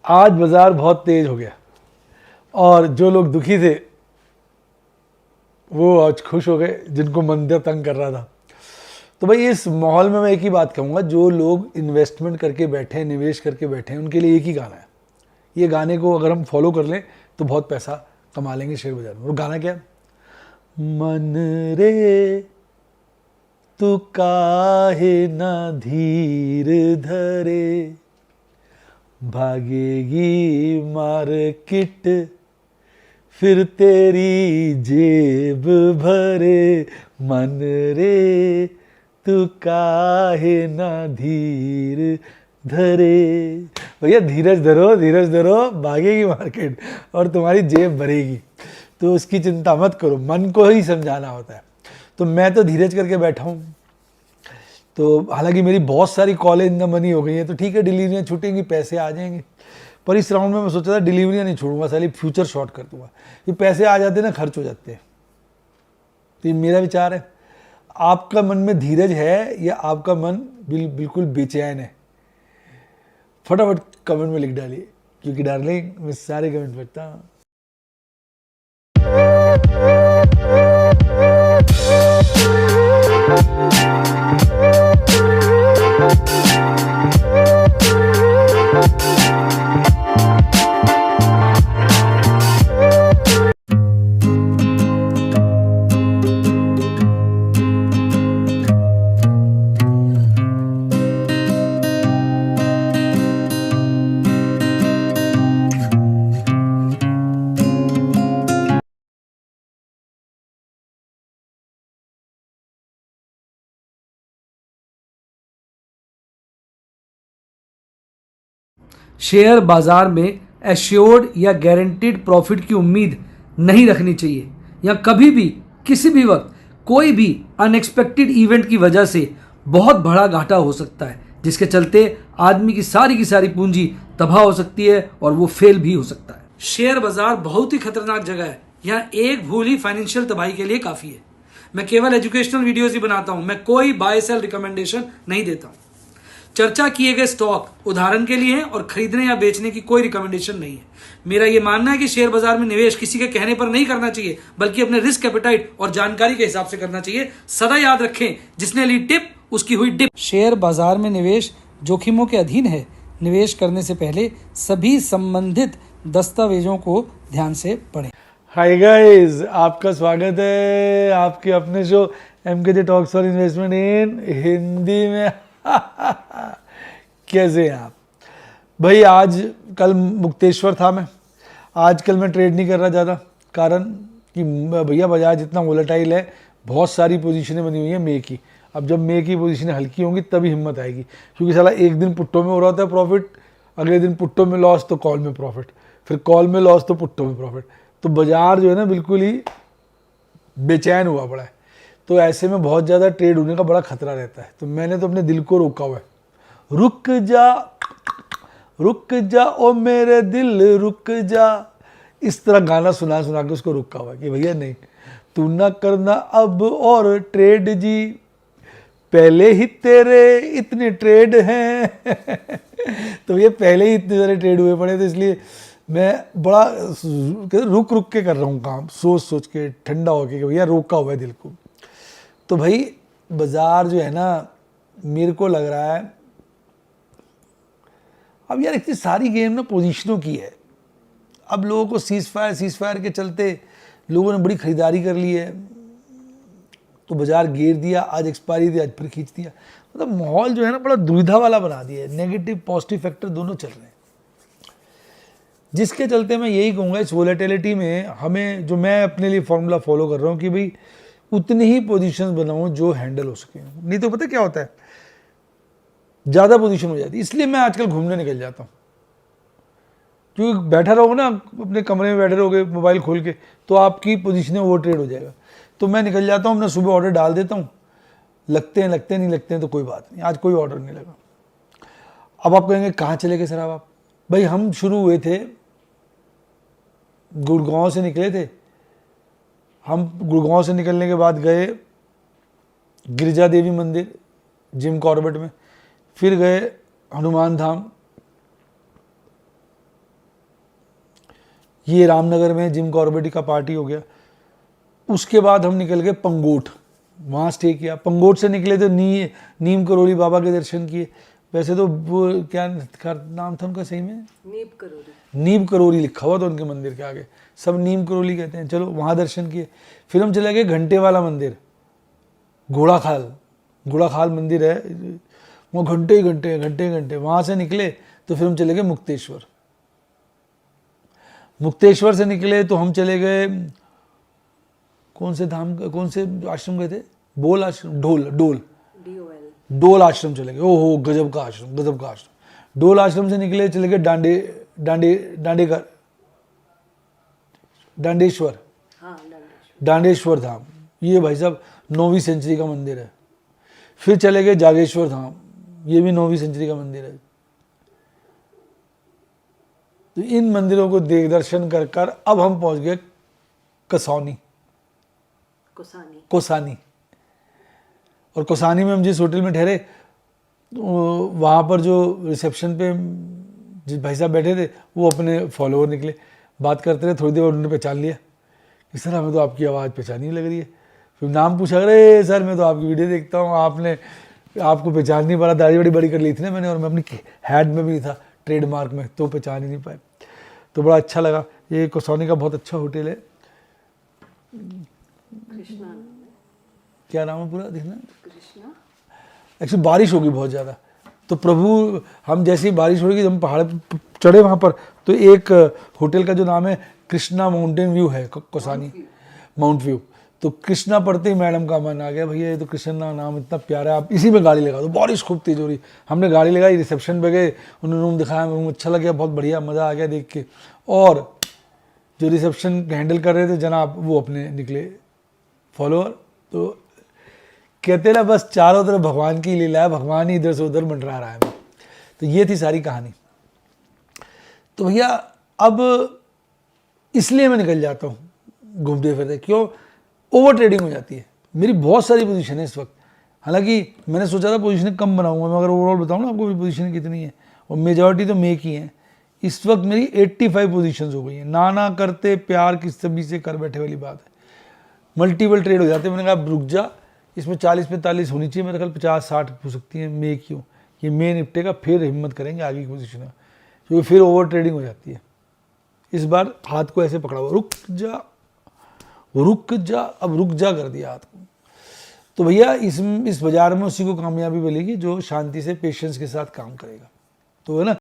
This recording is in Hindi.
आज बाजार बहुत तेज हो गया और जो लोग दुखी थे वो आज खुश हो गए, जिनको मंदिर तंग कर रहा था। तो भाई इस माहौल में मैं एक ही बात कहूँगा, जो लोग इन्वेस्टमेंट करके बैठे हैं, निवेश करके बैठे हैं, उनके लिए एक ही गाना है। ये गाने को अगर हम फॉलो कर लें तो बहुत पैसा कमा लेंगे शेयर बाजार में। और गाना क्या है? मन रे तू काहे ना धीर धरे, भागेगी मार्केट फिर तेरी जेब भरे। मन रे तू काहे ना धीर धरे। भैया धीरज धरो, धीरज धरो, भागेगी मार्केट और तुम्हारी जेब भरेगी। तो उसकी चिंता मत करो, मन को ही समझाना होता है। तो मैं तो धीरज करके बैठा हूँ। तो हालांकि मेरी बहुत सारी कॉलेज इन द मनी हो गई हैं, तो ठीक है डिलीवरियाँ छूटेंगी, पैसे आ जाएंगे। पर इस राउंड में मैं सोचा था डिलीवरियाँ नहीं छोड़ूंगा, साली फ्यूचर शॉर्ट कर दूंगा। ये पैसे आ जाते ना, खर्च हो जाते हैं। तो ये मेरा विचार है। आपका मन में धीरज है या आपका मन बिल्कुल बेचैन है? फटाफट कमेंट में लिख डालिए, क्योंकि डार्लिंग मैं सारे कमेंट पढ़ता हूँ। शेयर बाजार में एश्योर्ड या गारंटीड प्रॉफिट की उम्मीद नहीं रखनी चाहिए, या कभी भी किसी भी वक्त कोई भी अनएक्सपेक्टेड इवेंट की वजह से बहुत बड़ा घाटा हो सकता है, जिसके चलते आदमी की सारी पूंजी तबाह हो सकती है और वो फेल भी हो सकता है। शेयर बाजार बहुत ही खतरनाक जगह है। यहाँ एक भूल ही फाइनेंशियल तबाही के लिए काफी है। मैं केवल एजुकेशनल वीडियोस ही बनाता हूं, मैं कोई बाय सेल रिकमेंडेशन नहीं देता हूं। चर्चा किए गए स्टॉक उदाहरण के लिए हैं और खरीदने या बेचने की कोई रिकमेंडेशन नहीं है। मेरा यह मानना है कि शेयर बाजार में निवेश किसी के कहने पर नहीं करना चाहिए, बल्कि अपने रिस्क एपेटाइट और जानकारी के हिसाब से करना चाहिए। सदा याद रखें, जिसने ली टिप उसकी हुई डिप। शेयर बाजार में निवेश जोखिमों के अधीन है। निवेश करने से पहले सभी संबंधित दस्तावेजों को ध्यान से पढ़ें। हाय गाइस, आपका स्वागत है आपके अपने show MKJ talks for investment इन हिंदी में। कैसे हैं आप भाई? आज कल मुक्तेश्वर था मैं। आजकल मैं ट्रेड नहीं कर रहा ज़्यादा, कारण कि भैया बाजार इतना वोलेटाइल है, बहुत सारी पोजीशनें बनी हुई हैं मे की। अब जब मे की पोजीशनें हल्की होंगी तभी हिम्मत आएगी, क्योंकि साला एक दिन पुट्टों में हो रहा था प्रॉफिट, अगले दिन पुट्टों में लॉस तो कॉल में प्रॉफिट, फिर कॉल में लॉस तो पुट्टों में प्रॉफिट। तो बाजार जो है ना बिल्कुल ही बेचैन हुआ पड़ा है। तो ऐसे में बहुत ज़्यादा ट्रेड होने का बड़ा खतरा रहता है। तो मैंने तो अपने दिल को रोका हुआ है। रुक जा ओ मेरे दिल रुक जा, इस तरह गाना सुना सुना के उसको रुका हुआ है कि भैया नहीं, तू ना करना अब और ट्रेड जी, पहले ही तेरे इतने ट्रेड हैं। तो ये पहले ही इतने सारे ट्रेड हुए पड़े, तो इसलिए मैं बड़ा रुक के कर रहा हूँ काम, सोच सोच के, ठंडा होके कि भैया रोका हुआ है दिल को। तो भाई बाजार जो है ना, मेरे को लग रहा है अब यार इतनी सारी गेम ना पोजीशनों की है। अब लोगों को सीज फायर के चलते लोगों ने बड़ी खरीदारी कर ली है, तो बाजार गिर दिया, आज एक्सपायरी थी आज फिर खींच दिया। मतलब माहौल जो है ना बड़ा दुविधा वाला बना दिया है, नेगेटिव पॉजिटिव फैक्टर दोनों चल रहे हैं। जिसके चलते मैं यही कहूँगा इस वोलेटिलिटी में हमें, जो मैं अपने लिए फॉर्मूला फॉलो कर रहा हूँ कि भाई उतनी ही पोजीशंस बनाऊँ जो हैंडल हो सके। नहीं तो पता क्या होता है, ज़्यादा पोजीशन हो जाती है। इसलिए मैं आजकल घूमने निकल जाता हूँ, क्योंकि बैठा रहोगे ना अपने कमरे में, बैठे रहोगे मोबाइल खोल के, तो आपकी पोजीशनें ओवर ट्रेड हो जाएगा। तो मैं निकल जाता हूँ, अपना सुबह ऑर्डर डाल देता हूँ, लगते हैं नहीं लगते हैं तो कोई बात नहीं। आज कोई ऑर्डर नहीं लगा। अब आप कहेंगे कहाँ चले गए सर आप? भाई हम शुरू हुए थे, गुड़गांव से निकले थे हम। गुड़गांव से निकलने के बाद गए गिरिजा देवी मंदिर जिम कॉर्बेट में, फिर गए हनुमान धाम, ये रामनगर में जिम कॉर्बेट का पार्टी हो गया। उसके बाद हम निकल गए पंगोट, वहाँ स्टे किया। पंगोट से निकले तो नीम करोली बाबा के दर्शन किए। वैसे तो वो क्या नाम था उनका सही में, नीम करोली लिखा हुआ था उनके मंदिर के आगे, सब नीम करोली कहते हैं। चलो वहाँ दर्शन किए। फिर हम चले गए घंटे वाला मंदिर, घोड़ाखाल मंदिर है, वो घंटे वहाँ से निकले तो फिर हम चले गए मुक्तेश्वर से निकले तो हम चले गए कौन से आश्रम गए थे, बोल आश्रम, डोल आश्रम चले गए। ओहो गजब का आश्रम। डोल आश्रम से निकले चले गए डांडेश्वर धाम। ये भाई साहब 9वीं सेंचुरी का मंदिर है। फिर चले गए जागेश्वर धाम, ये भी 9वीं सेंचुरी का मंदिर है। तो इन मंदिरों को देख दर्शन कर अब हम पहुंच गए कोसानी। और कोसानी में हम जिस होटल में ठहरे वहाँ पर जो रिसेप्शन पे जिस भाई साहब बैठे थे वो अपने फॉलोअर निकले, बात करते रहे। थोड़ी देर उन्होंने पहचान लिया कि सर हमें तो आपकी आवाज़ पहचानी लग रही है। फिर नाम पूछा, अरे सर मैं तो आपकी वीडियो देखता हूँ, आपको पहचान नहीं पा रहा, दाढ़ी बड़ी कर ली थी ना मैंने, और मैं अपनी हैड में भी नहीं था, ट्रेडमार्क में, तो पहचान ही नहीं पाए। तो बड़ा अच्छा लगा। ये कोसानी का बहुत अच्छा होटल है, क्या नाम है पूरा देखना, एक्चुअली बारिश होगी बहुत ज़्यादा तो प्रभु, हम जैसे ही बारिश होगी हम पहाड़ पर चढ़े वहाँ पर, तो एक होटल का जो नाम है कृष्णा माउंटेन व्यू है, कोसानी माउंट व्यू। तो कृष्णा पढ़ते ही मैडम का मन आ गया, भैया ये तो कृष्णा नाम इतना प्यारा है, आप इसी में गाड़ी लगा दो। बारिश खूब तेज हो रही, हमने गाड़ी लगाई, रिसेप्शन पे गए, उन्होंने रूम दिखाया, रूम अच्छा लग गया, बहुत बढ़िया, मज़ा आ गया देख के। और जो रिसेप्शन हैंडल कर रहे थे जनाब, वो अपने निकले फॉलोअर, तो कहते ना बस चारों तरफ भगवान की लीला है, भगवान ही इधर से उधर मंडरा रहा है। तो ये थी सारी कहानी। तो भैया अब इसलिए मैं निकल जाता हूँ घूमते फिरते, क्यों, ओवर ट्रेडिंग हो जाती है। मेरी बहुत सारी पोजीशन है इस वक्त, हालांकि मैंने सोचा था पोजीशन कम बनाऊंगा, मैं अगर ओवरऑल बताऊँ ना आपको मेरी पोजीशन कितनी है, और मेजॉरिटी तो मेक ही है। इस वक्त मेरी 85 पोजीशंस हो गई हैं। ना करते प्यार किस सभी से कर बैठे वाली बात है, मल्टीपल ट्रेड हो जाते हैं। मैंने कहा रुक जा, इसमें 40-45 होनी चाहिए, मेरे ख्याल 50-60 हो सकती है मेक ही हो, ये मे निपटेगा, फिर हिम्मत करेंगे आगे की पोजीशन में, क्योंकि फिर ओवर ट्रेडिंग हो जाती है। इस बार हाथ को ऐसे पकड़ा हुआ, रुक जा, अब रुक जा कर दिया हाथ को। तो भैया इस बाजार में उसी को कामयाबी मिलेगी जो शांति से पेशेंस के साथ काम करेगा, तो है ना।